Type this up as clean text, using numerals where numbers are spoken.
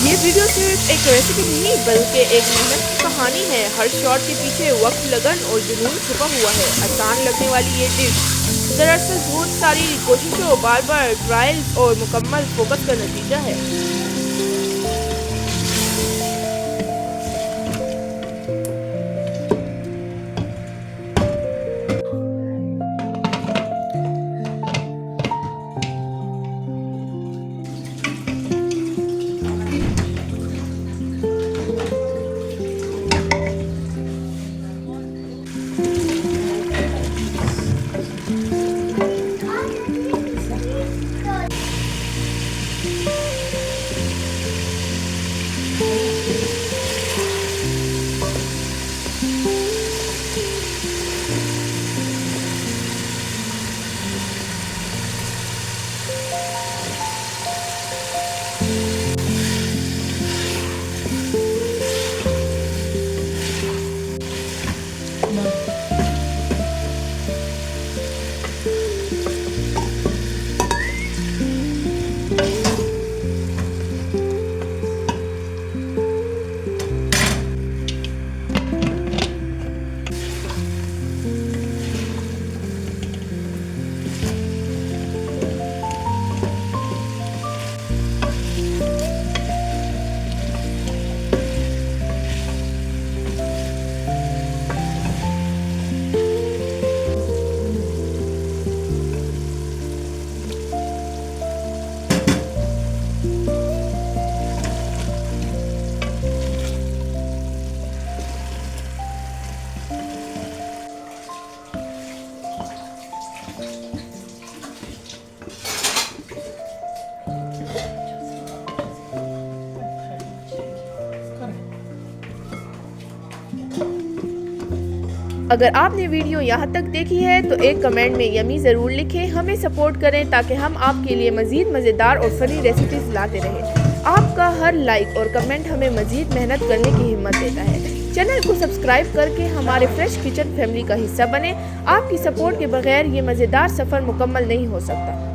ये वीडियो सिर्फ एक रेसिपी नहीं बल्कि एक मेहनत की कहानी है। हर शॉट के पीछे वक्त, लगन और जुनून छुपा हुआ है। आसान लगने वाली ये डिश दरअसल बहुत सारी कोशिशों, बार बार ट्रायल्स और मुकम्मल फोकस का नतीजा है। अगर आपने वीडियो यहाँ तक देखी है तो एक कमेंट में यमी ज़रूर लिखें। हमें सपोर्ट करें ताकि हम आपके लिए मज़ीद मज़ेदार और फ़नी रेसिपीज़ लाते रहें। आपका हर लाइक और कमेंट हमें मज़ीद मेहनत करने की हिम्मत देता है। चैनल को सब्सक्राइब करके हमारे फ्रेश किचन फैमिली का हिस्सा बने। आपकी सपोर्ट के बगैर ये मज़ेदार सफ़र मुकम्मल नहीं हो सकता।